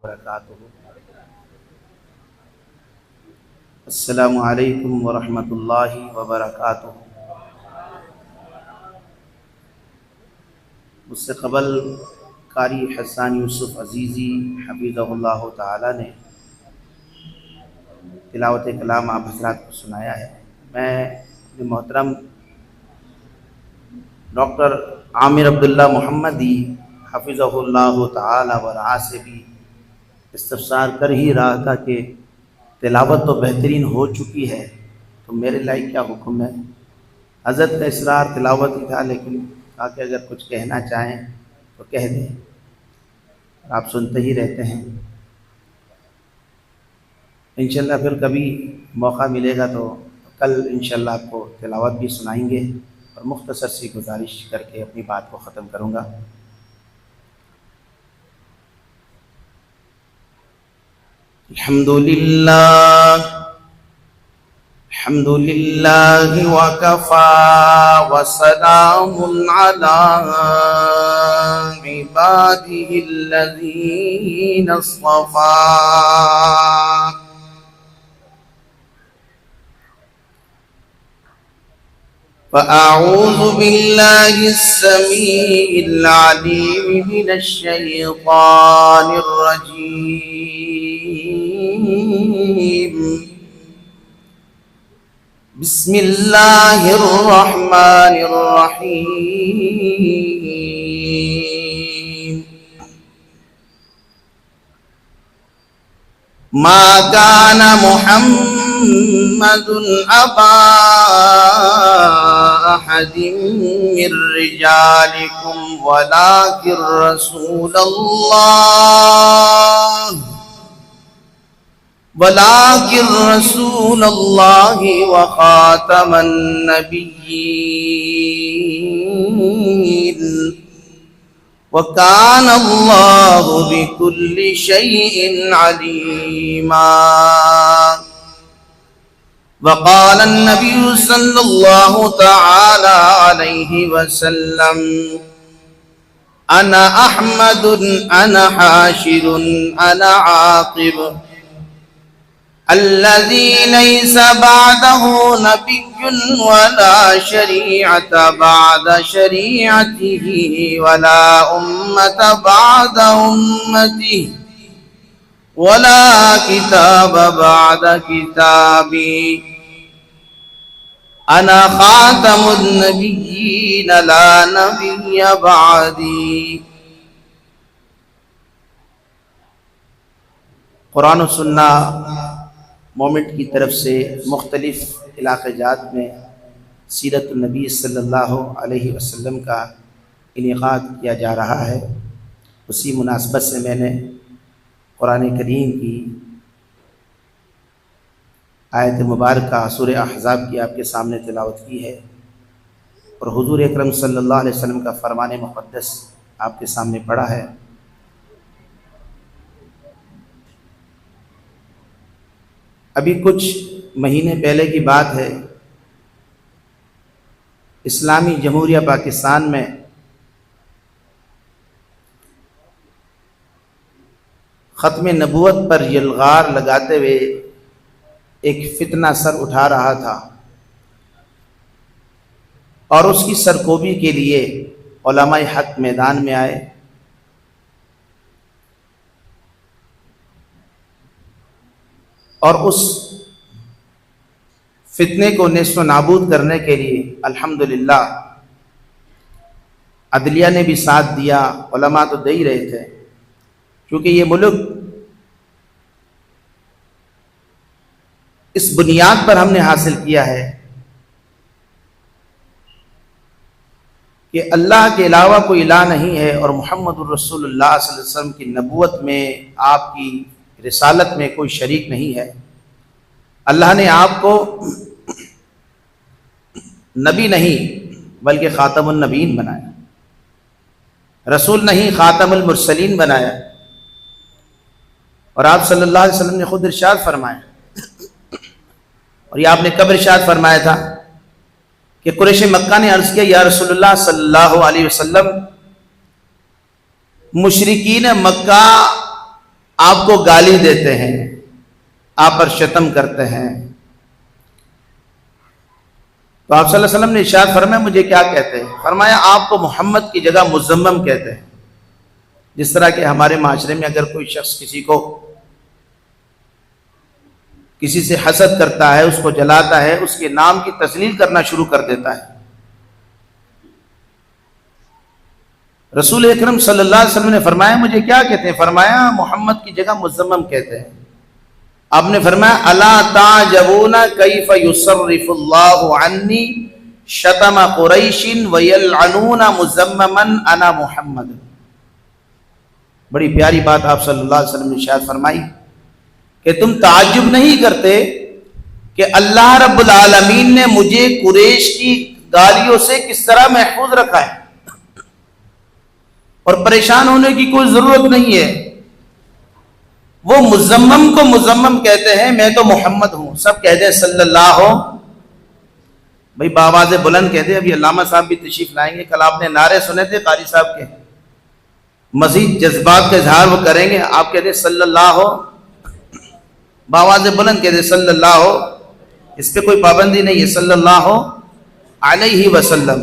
وبرکاتہ۔ السلام علیکم ورحمۃ اللہ وبرکاتہ۔ مجھ سے قبل قاری حسان یوسف عزیزی حفظہ اللہ تعالی نے تلاوت کلام آپ حضرات کو سنایا ہے۔ میں اپنے محترم ڈاکٹر عامر عبداللہ محمدی حفظہ اللہ تعالی ورعاہ سے بھی استفسار کر ہی رہا تھا کہ تلاوت تو بہترین ہو چکی ہے، تو میرے لائق کیا حکم ہے؟ حضرت کا اصرار تلاوت ہی تھا، لیکن کہا کہ اگر کچھ کہنا چاہیں تو کہہ دیں، آپ سنتے ہی رہتے ہیں۔ انشاءاللہ پھر کبھی موقع ملے گا تو کل انشاءاللہ آپ کو تلاوت بھی سنائیں گے، اور مختصر سی گزارش کر کے اپنی بات کو ختم کروں گا۔ الحمدللہ وکفی وسلام علی عبادہ الذین اصطفی۔ فأعوذ باللہ السمیع العلیم من الشیطان الرجیم۔ بسم اللہ الرحمن الرحیم۔ ما كان محمد أبا أحد من رجالكم ولكن رسول الله وخاتم النبيين وكان الله بكل شيء عليما۔ وقال النبي صلى الله تعالى عليه وسلم: أنا أحمد أنا حاشر أنا عاقب الذي ليس بعده نبي ولا شريعة بعد شريعته ولا أمة بعد أمته ولا كتاب بعد كتابي أنا خاتم النبيين لا نبي بعدي۔ قرآن و سنہ مومنٹ کی طرف سے مختلف علاقہ جات میں سیرت النبی صلی اللہ علیہ وسلم کا انعقاد کیا جا رہا ہے۔ اسی مناسبت سے میں نے قرآن کریم کی آیت مبارکہ سورہ احزاب کی آپ کے سامنے تلاوت کی ہے، اور حضور اکرم صلی اللہ علیہ وسلم کا فرمان مقدس آپ کے سامنے پڑھا ہے۔ ابھی کچھ مہینے پہلے کی بات ہے، اسلامی جمہوریہ پاکستان میں ختم نبوت پر یلغار لگاتے ہوئے ایک فتنہ سر اٹھا رہا تھا، اور اس کی سرکوبی کے لیے علماء حق میدان میں آئے، اور اس فتنے کو نیست و نابود کرنے کے لیے الحمدللہ عدلیہ نے بھی ساتھ دیا، علماء تو دے ہی رہے تھے، کیونکہ یہ ملک اس بنیاد پر ہم نے حاصل کیا ہے کہ اللہ کے علاوہ کوئی الہ نہیں ہے، اور محمد الرسول اللہ صلی اللہ علیہ وسلم کی نبوت میں، آپ کی رسالت میں کوئی شریک نہیں ہے۔ اللہ نے آپ کو نبی نہیں بلکہ خاتم النبیین بنایا، رسول نہیں خاتم المرسلین بنایا، اور آپ صلی اللہ علیہ وسلم نے خود ارشاد فرمایا، اور یہ آپ نے کب ارشاد فرمایا تھا کہ قریش مکہ نے عرض کیا یا رسول اللہ صلی اللہ علیہ وسلم، مشرکین مکہ آپ کو گالی دیتے ہیں، آپ پر شتم کرتے ہیں، تو آپ صلی اللہ علیہ وسلم نے ارشاد فرمایا مجھے کیا کہتے ہیں؟ فرمایا آپ کو محمد کی جگہ مزمم کہتے ہیں۔ جس طرح کہ ہمارے معاشرے میں اگر کوئی شخص کسی سے حسد کرتا ہے، اس کو جلاتا ہے، اس کے نام کی تذلیل کرنا شروع کر دیتا ہے، رسول اکرم صلی اللہ علیہ وسلم نے فرمایا مجھے کیا کہتے ہیں؟ فرمایا محمد کی جگہ مزمم کہتے ہیں۔ آپ نے فرمایا الا تعجبون کیف یصرف اللہ عنی شتم قریش ویلعنون مزمما انا محمد۔ بڑی پیاری بات آپ صلی اللہ علیہ وسلم نے ارشاد فرمائی کہ تم تعجب نہیں کرتے کہ اللہ رب العالمین نے مجھے قریش کی گالیوں سے کس طرح محفوظ رکھا ہے، اور پریشان ہونے کی کوئی ضرورت نہیں ہے۔ وہ مزمم کو مزمم کہتے ہیں، میں تو محمد ہوں، سب کہتے ہیں صلی اللہ ہو، بھائی بآواز بلند کہتے ہیں۔ ابھی علامہ صاحب بھی تشریف لائیں گے، کل آپ نے نعرے سنے تھے قاری صاحب کے، مزید جذبات کا اظہار وہ کریں گے۔ آپ کہتے ہیں صلی اللہ ہو، بآواز بلند کہتے ہیں صلی اللہ ہو، اس پہ کوئی پابندی نہیں ہے، صلی اللہ علیہ وسلم۔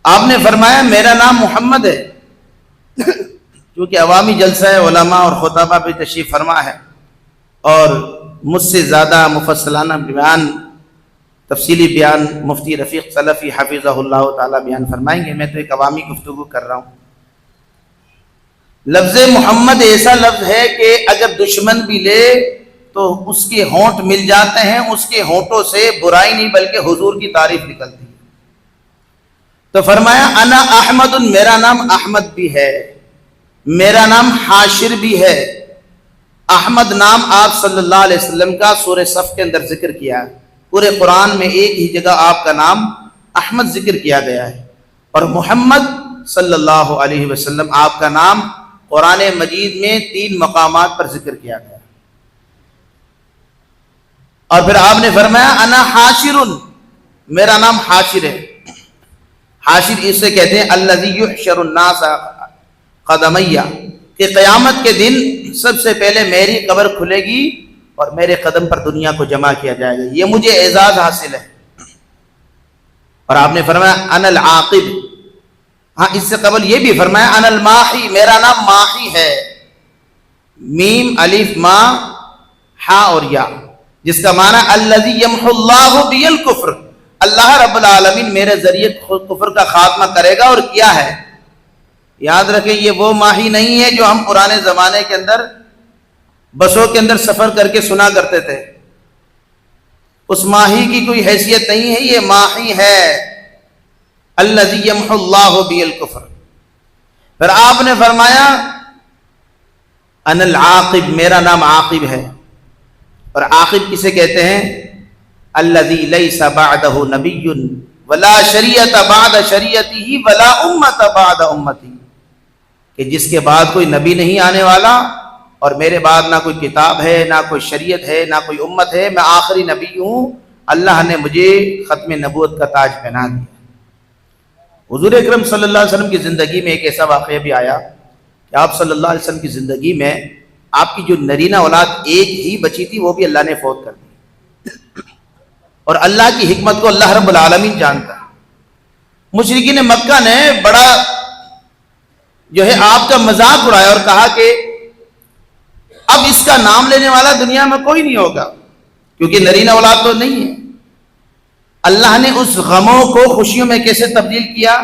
آپ نے فرمایا میرا نام محمد ہے، کیونکہ عوامی جلسہ ہے، علماء اور خطبہ بھی تشریف فرما ہے، اور مجھ سے زیادہ مفصلانہ بیان، تفصیلی بیان مفتی رفیق سلفی حفظہ اللہ تعالی بیان فرمائیں گے، میں تو ایک عوامی گفتگو کر رہا ہوں۔ لفظ محمد ایسا لفظ ہے کہ اگر دشمن بھی لے تو اس کے ہونٹ مل جاتے ہیں، اس کے ہونٹوں سے برائی نہیں بلکہ حضور کی تعریف نکلتی ہے۔ تو فرمایا انا احمد، میرا نام احمد بھی ہے، میرا نام حاشر بھی ہے۔ احمد نام آپ صلی اللہ علیہ وسلم کا سورہ صف کے اندر ذکر کیا ہے، پورے قرآن میں ایک ہی جگہ آپ کا نام احمد ذکر کیا گیا ہے، اور محمد صلی اللہ علیہ وسلم آپ کا نام قرآن مجید میں 3 مقامات پر ذکر کیا گیا۔ اور پھر آپ نے فرمایا انا حاشر، میرا نام حاشر ہے۔ حاشر اسے کہتے ہیں الذی یحشر الناس قدمیہ، کہ قیامت کے دن سب سے پہلے میری قبر کھلے گی اور میرے قدم پر دنیا کو جمع کیا جائے گا، یہ مجھے اعزاز حاصل ہے۔ اور آپ نے فرمایا انا العاقب، ہاں اس سے قبل یہ بھی فرمایا انا الماحی، میرا نام ماحی ہے، میم الف ما ہا اور یا، جس کا معنی الذی یمحو اللہ بی الکفر، اللہ رب العالمین میرے ذریعے کفر کا خاتمہ کرے گا، اور کیا ہے؟ یاد رکھیں یہ وہ ماہی نہیں ہے جو ہم پرانے زمانے کے اندر بسوں کے اندر سفر کر کے سنا کرتے تھے، اس ماہی کی کوئی حیثیت نہیں ہے، یہ ماہی ہے الذی یمحو اللہ بی الکفر۔ پھر آپ نے فرمایا انا العاقب، میرا نام عاقب ہے، اور عاقب کسے کہتے ہیں؟ الذی لیس بعدہ نبی ولا شریعت بعد شریعتہ ولا امت بعد امتی، کہ جس کے بعد کوئی نبی نہیں آنے والا، اور میرے بعد نہ کوئی کتاب ہے، نہ کوئی شریعت ہے، نہ کوئی امت ہے، میں آخری نبی ہوں، اللہ نے مجھے ختم نبوت کا تاج پہنا دیا۔ حضور اکرم صلی اللہ علیہ وسلم کی زندگی میں ایک ایسا واقعہ بھی آیا کہ آپ صلی اللہ علیہ وسلم کی زندگی میں آپ کی جو نرینہ اولاد ایک ہی بچی تھی وہ بھی اللہ نے فوت کر دی، اور اللہ کی حکمت کو اللہ رب العالمین جانتا ہے۔ مشرکین مکہ نے بڑا جو ہے آپ کا مذاق اڑایا اور کہا کہ اب اس کا نام لینے والا دنیا میں کوئی نہیں ہوگا، کیونکہ نرینہ اولاد تو نہیں ہے۔ اللہ نے اس غموں کو خوشیوں میں کیسے تبدیل کیا؟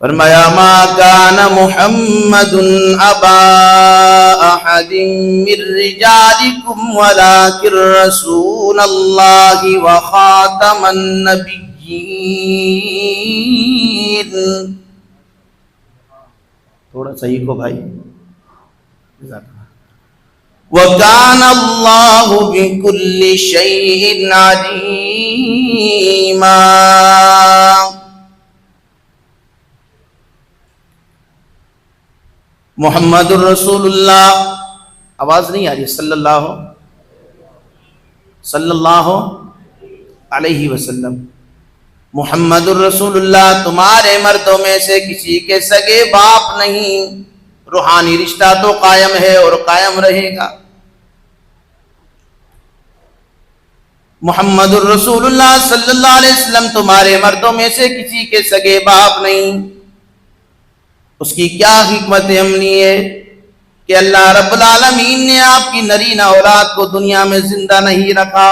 فرمایا ما کان محمد ابا احد من رجالکم ولکن رسول اللہ وخاتم النبیین۔ تھوڑا صحیح کو بھائی، وَكَانَ اللَّهُ بِكُلِّ شَيْءٍ عَلِيمًا۔ محمد الرسول اللہ، آواز نہیں آ رہی، صلی اللہ علیہ وسلم۔ محمد الرسول اللہ تمہارے مردوں میں سے کسی کے سگے باپ نہیں، روحانی رشتہ تو قائم ہے اور قائم رہے گا۔ محمد الرسول اللہ صلی اللہ علیہ وسلم تمہارے مردوں میں سے کسی کے سگے باپ نہیں۔ اس کی کیا حکمت عملی ہے کہ اللہ رب العالمین نے آپ کی نرینہ اولاد کو دنیا میں زندہ نہیں رکھا۔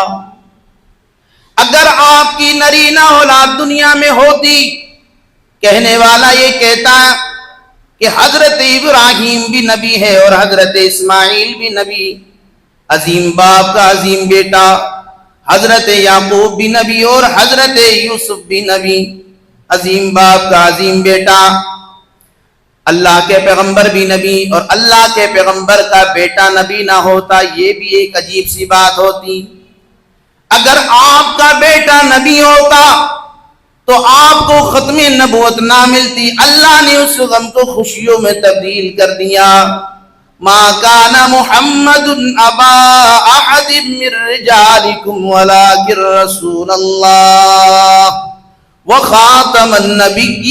اگر آپ کی نرینہ اولاد دنیا میں ہوتی، کہنے والا یہ کہتا کہ حضرت ابراہیم بھی نبی ہے اور حضرت اسماعیل بھی نبی، عظیم باپ کا عظیم بیٹا، حضرت یعقوب بھی نبی اور حضرت یوسف بھی نبی، عظیم باپ کا عظیم بیٹا، اللہ کے پیغمبر بھی نبی اور اللہ کے پیغمبر کا بیٹا نبی نہ ہوتا، یہ بھی ایک عجیب سی بات ہوتی۔ اگر آپ کا بیٹا نبی ہوتا تو آپ کو ختم نبوت نہ ملتی، اللہ نے اس غم کو خوشیوں میں تبدیل کر دیا۔ ما کان محمد ابا احد من رجالکم ولکن رسول اللہ وخاتم النبیین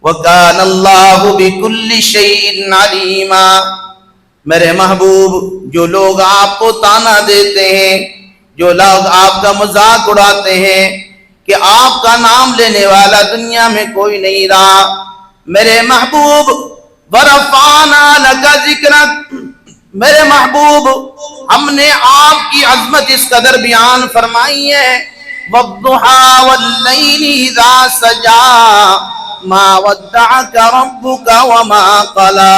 وکان اللہ بکل شیء علیما۔ میرے محبوب، جو لوگ آپ کو طعنہ دیتے ہیں، جو لوگ آپ کا مذاق اڑاتے ہیں کہ آپ کا نام لینے والا دنیا میں کوئی نہیں رہا، میرے محبوب ورفعنا لک ذکرک، میرے محبوب ہم نے آپ کی عظمت اس قدر بیان فرمائی ہے، والضحی واللیل اذا سجی ما ودعک ربک وما قلی۔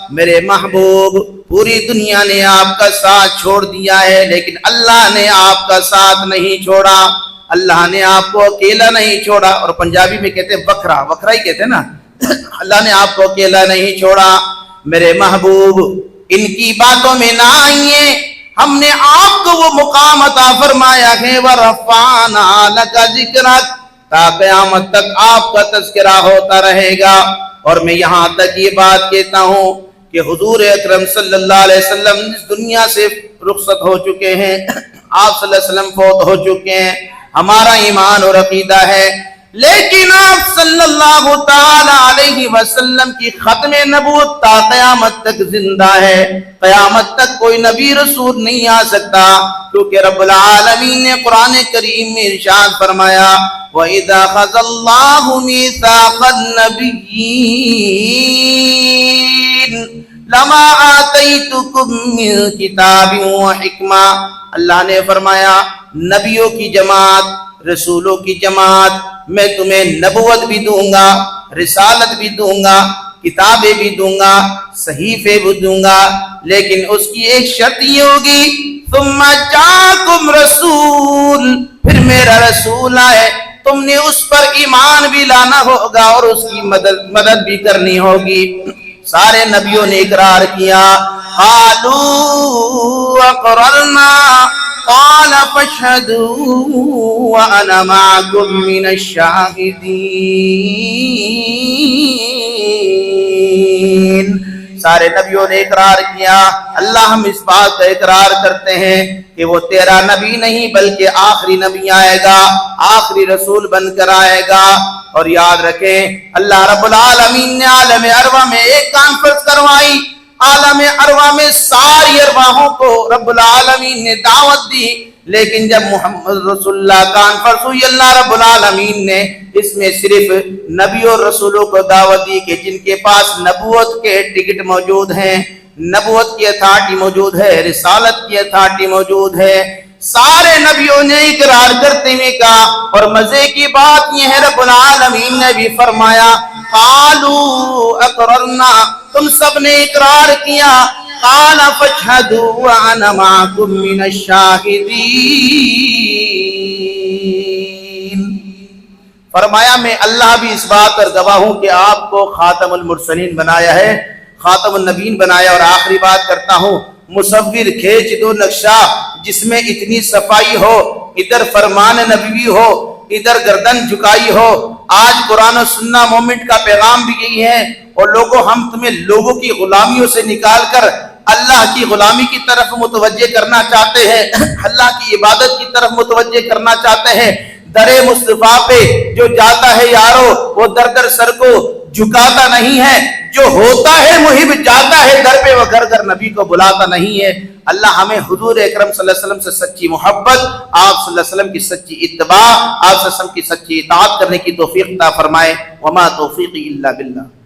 میرے محبوب، پوری دنیا نے آپ کا ساتھ چھوڑ دیا ہے لیکن اللہ نے آپ کا ساتھ نہیں چھوڑا، اللہ نے آپ کو اکیلا نہیں چھوڑا، اور پنجابی میں کہتے ہیں وکھرا، وکھرا ہی کہتے ہیں نا، اللہ نے آپ کو اکیلا نہیں چھوڑا۔ میرے محبوب، ان کی باتوں میں نہ آئیے، ہم نے آپ کو وہ مقام عطا فرمایا ہے وَرَفَعْنَا لَكَ ذِكْرَكَ، تا قیامت تک آپ کا تذکرہ ہوتا رہے گا۔ اور میں یہاں تک یہ بات کہتا ہوں کہ حضور اکرم صلی اللہ علیہ وسلم اس دنیا سے رخصت ہو چکے ہیں، آپ صلی اللہ علیہ وسلم فوت ہو چکے ہیں، ہمارا ایمان اور عقیدہ ہے، لیکن آپ صلی اللہ تعالی علیہ وسلم کی ختم نبوت تا قیامت تک زندہ ہے، قیامت تک کوئی نبی رسول نہیں آ سکتا، کیونکہ رب العالمین نے قرآن کریم میں ارشاد فرمایا وَإِذَا خَذَ اللَّهُ مِيثَاقَ النَّبِيِّينَ لَمَا آتَيْتُكُم مِّن كِتَابٍ وَحِكْمَةٍ، اللہ نے فرمایا نبیوں کی جماعت، رسولوں کی جماعت، میں تمہیں نبوت بھی دوں گا، رسالت بھی دوں گا، کتابیں بھی دوں گا، صحیفے بھی دوں گا، لیکن اس کی ایک شرط یہ ہوگی ثم جاءکم رسول، پھر میرا رسول آئے، تم نے اس پر ایمان بھی لانا ہوگا اور اس کی مدد بھی کرنی ہوگی۔ سارے نبیوں نے اقرار کیا، قالوا اقررنا قال فاشهدوا وانا معكم من الشاہدین۔ سارے نبیوں نے اقرار کیا، اللہ ہم اس بات کا اقرار کرتے ہیں کہ وہ تیرا نبی نہیں بلکہ آخری نبی آئے گا، آخری رسول بن کر آئے گا۔ اور یاد رکھیں اللہ رب العالمین نے عالم ارواح میں ایک کانفرنس کروائی، عالم ارواح میں ساری ارواحوں کو رب العالمین نے دعوت دی، لیکن جب محمد رسول اللہ کانفرنس ہوئی اللہ رب العالمین نے اس میں صرف نبی اور رسولوں کو دعوت دی کہ جن کے پاس نبوت کے ٹکٹ موجود ہیں، نبوت کی اتھارٹی موجود ہے، رسالت کی اتھارٹی موجود ہے۔ سارے نبیوں نے اقرار کرتے ہوئے کہا، اور مزے کی بات یہ ہے رب العالمین نے بھی فرمایا قالوا اقررنا، تم سب نے اقرار کیا، قال فاشهدوا وانا معكم من الشاہدین، فرمایا میں اللہ بھی اس بات پر گواہ ہوں کہ آپ کو خاتم المرسلین بنایا ہے، خاتم النبیین بنایا۔ اور آخری بات کرتا ہوں، مصور کھینچ دو نقشہ جس میں اتنی صفائی ہو، ادھر فرمان نبوی ہو، ادھر گردن جھکائی ہو۔ آج قرآن و سنہ مومنٹ کا پیغام بھی یہی ہے، اور لوگوں ہم تمہیں لوگوں کی غلامیوں سے نکال کر اللہ کی غلامی کی طرف متوجہ کرنا چاہتے ہیں، اللہ کی عبادت کی طرف متوجہ کرنا چاہتے ہیں، در مصطفیٰ پہ جو جاتا ہے یارو وہ در سر کو جھکاتا نہیں ہے، جو ہوتا ہے محب جاتا ہے در پہ، وہ گھر نبی کو بلاتا نہیں ہے۔ اللہ ہمیں حضور اکرم صلی اللہ علیہ وسلم سے سچی محبت، آپ صلی اللہ علیہ وسلم کی سچی اتباع، آپ صلی اللہ علیہ وسلم کی سچی اطاعت کرنے کی توفیق عطا فرمائے۔ وما توفیقی الا باللہ۔